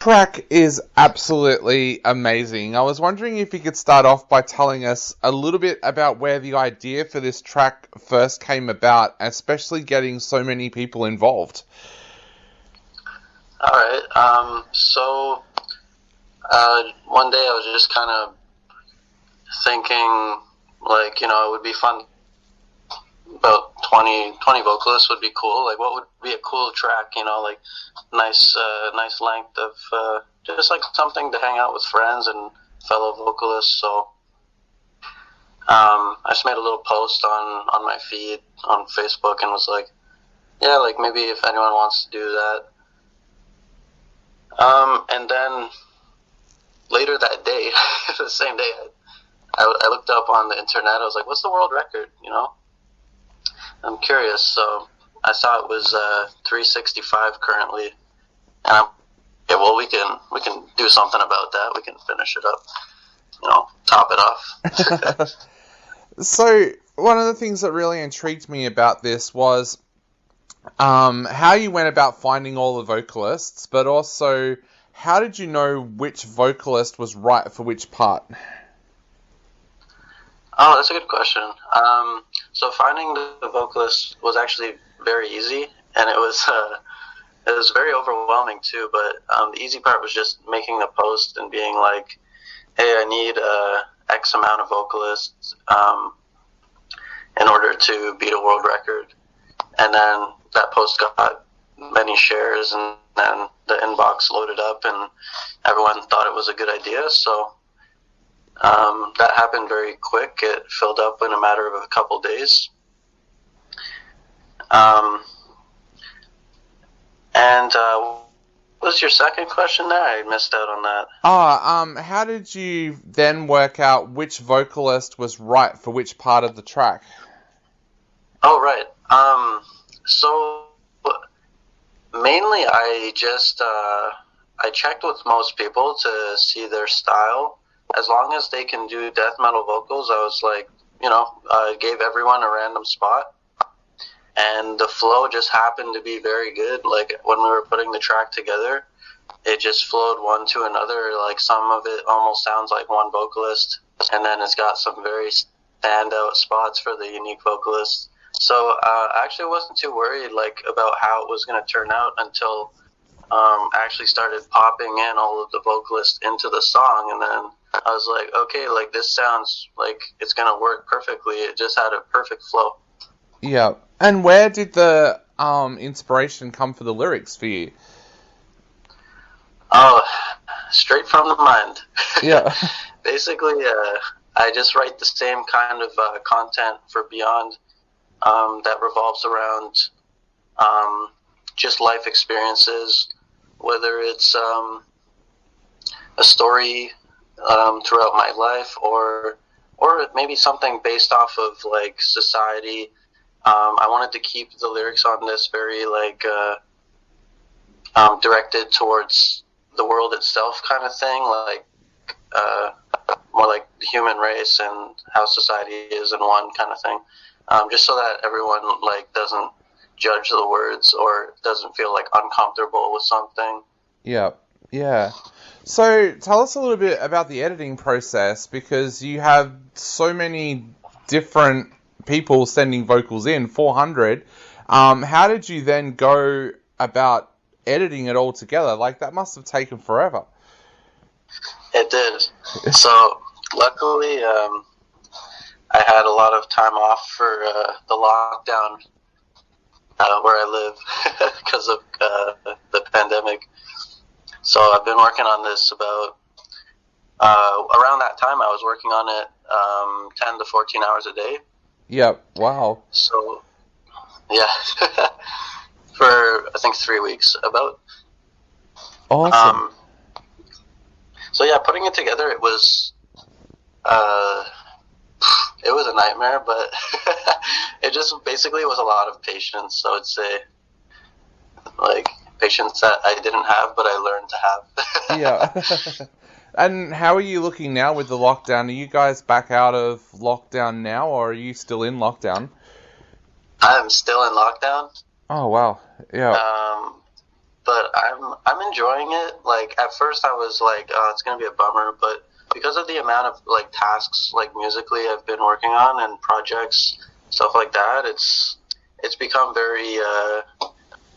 track is absolutely amazing. I was wondering if you could start off by telling us a little bit about where the idea for this track first came about, especially getting so many people involved. Alright, one day I was just kind of thinking, like, you know, it would be fun, about 20 vocalists would be cool. Like, what would be a cool track, you know, like, nice length of, just like something to hang out with friends and fellow vocalists. So, I just made a little post on my feed on Facebook and was like, yeah, like, maybe if anyone wants to do that. And then later that day, the same day, I looked up on the internet. I was like, what's the world record, you know? I'm curious, so I saw it was 365 currently. And we can do something about that. We can finish it up, you know, top it off. So, one of the things that really intrigued me about this was how you went about finding all the vocalists, but also how did you know which vocalist was right for which part? Oh, that's a good question. So finding the vocalist was actually very easy, and it was very overwhelming too. But the easy part was just making a post and being like, "Hey, I need X amount of vocalists in order to beat a world record," and then that post got many shares, and then the inbox loaded up, and everyone thought it was a good idea. So that happened very quick. It filled up in a matter of a couple days. What was your second question there? I missed out on that. How did you then work out which vocalist was right for which part of the track? Oh, right. So mainly I just I checked with most people to see their style. As long as they can do death metal vocals, I was like, you know, I gave everyone a random spot. And the flow just happened to be very good. Like, when we were putting the track together, it just flowed one to another. Like, some of it almost sounds like one vocalist, and then it's got some very standout spots for the unique vocalists. So I actually wasn't too worried, like, about how it was going to turn out until I actually started popping in all of the vocalists into the song, and then I was like, okay, like, this sounds like it's going to work perfectly. It just had a perfect flow. Yeah. And where did the inspiration come for the lyrics for you? Oh, straight from the mind. Yeah. Basically, I just write the same kind of content for Beyond that revolves around just life experiences, whether it's a story throughout my life or maybe something based off of, like, society. I wanted to keep the lyrics on this very, like, directed towards the world itself kind of thing, like, more like the human race and how society is in one kind of thing, just so that everyone, like, doesn't judge the words or doesn't feel, like, uncomfortable with something. Yeah. So, tell us a little bit about the editing process, because you have so many different people sending vocals in, 400. How did you then go about editing it all together? Like, that must have taken forever. It did. So, luckily, I had a lot of time off for the lockdown where I live because of the pandemic. So I've been working on this about around that time. I was working on it 10 to 14 hours a day. Yep. Wow. So, yeah, for I think 3 weeks about. Awesome. So yeah, putting it together, it was a nightmare, but it just basically was a lot of patience. So I'd say, like, patience that I didn't have, but I learned to have. Yeah. And how are you looking now with the lockdown? Are you guys back out of lockdown now, or are you still in lockdown? I'm still in lockdown. Oh, wow. Yeah. but I'm enjoying it. Like at first I was like, oh, it's gonna be a bummer, but because of the amount of like tasks like musically I've been working on and projects, stuff like that, it's become very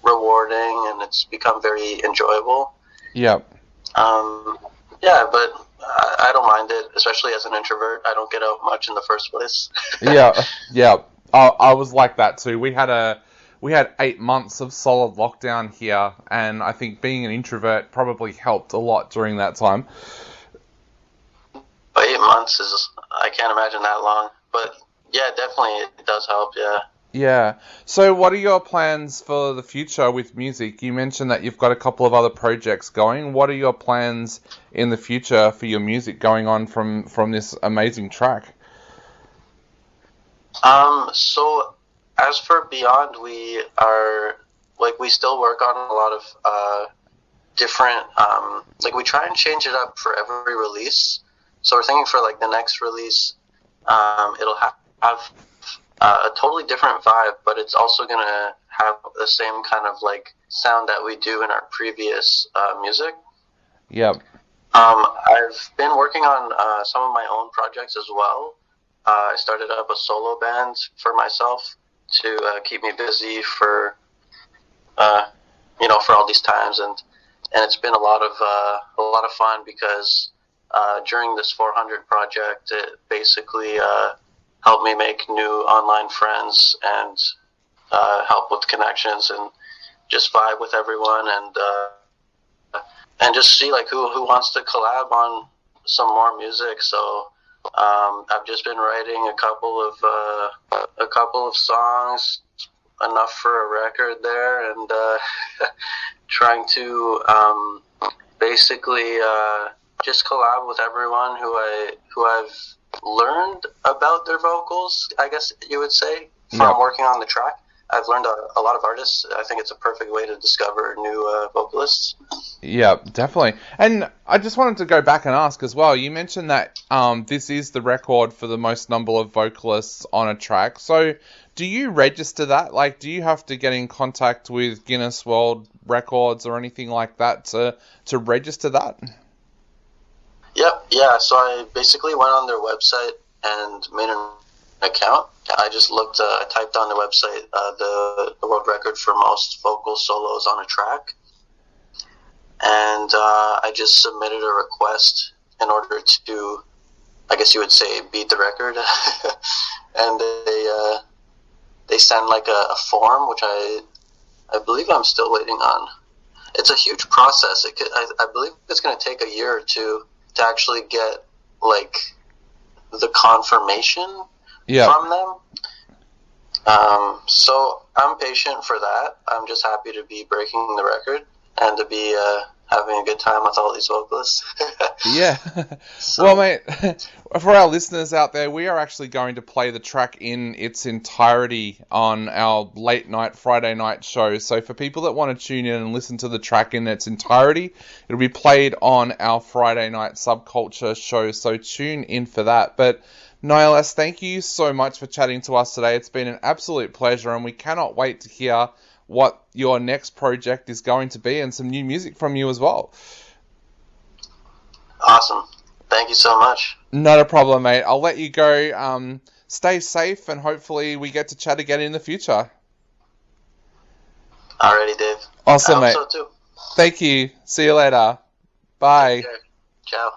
rewarding and it's become very enjoyable. Yep. Yeah, but I don't mind it, especially as an introvert. I don't get out much in the first place. Yeah. I was like that too. We had 8 months of solid lockdown here, and I think being an introvert probably helped a lot during that time. 8 months I can't imagine that long. But yeah, definitely it does help, yeah. Yeah. So what are your plans for the future with music? You mentioned that you've got a couple of other projects going. What are your plans in the future for your music going on from this amazing track? So as for Beyond, we are, like, we still work on a lot of different, like, we try and change it up for every release. So we're thinking for, like, the next release, it'll have a totally different vibe, but it's also going to have the same kind of, like, sound that we do in our previous music. Yep. I've been working on some of my own projects as well. I started up a solo band for myself to keep me busy for, for all these times, and it's been a lot of fun because during this 400 project, it basically helped me make new online friends and help with connections and just vibe with everyone and just see like who wants to collab on some more music. So I've just been writing a couple of songs, enough for a record there, and trying to basically just collab with everyone who I've learned about their vocals, I guess you would say, from working on the track. I've learned a lot of artists. I think it's a perfect way to discover new vocalists. Yeah, definitely. And I just wanted to go back and ask as well, you mentioned that this is the record for the most number of vocalists on a track. So do you register that? Like, do you have to get in contact with Guinness World Records or anything like that to register that? Yep, yeah. So I basically went on their website and made an account. I just looked, I typed on the website the world record for most vocal solos on a track, and I just submitted a request in order to, I guess you would say, beat the record. And they send like a form, which I believe I'm still waiting on. It's a huge process. I believe it's going to take a year or two to actually get like the confirmation from them. So I'm patient for that. I'm just happy to be breaking the record and to be having a good time with all these vocalists. Yeah. So, well, mate, for our listeners out there, we are actually going to play the track in its entirety on our late night Friday night show. So for people that want to tune in and listen to the track in its entirety, it'll be played on our Friday night Subculture show. So tune in for that. But Niles, thank you so much for chatting to us today. It's been an absolute pleasure, and we cannot wait to hear what your next project is going to be and some new music from you as well. Awesome. Thank you so much. Not a problem, mate. I'll let you go. Stay safe, and hopefully we get to chat again in the future. Alrighty, Dave. Awesome, mate. I hope so too. Thank you. See you later. Bye. Ciao.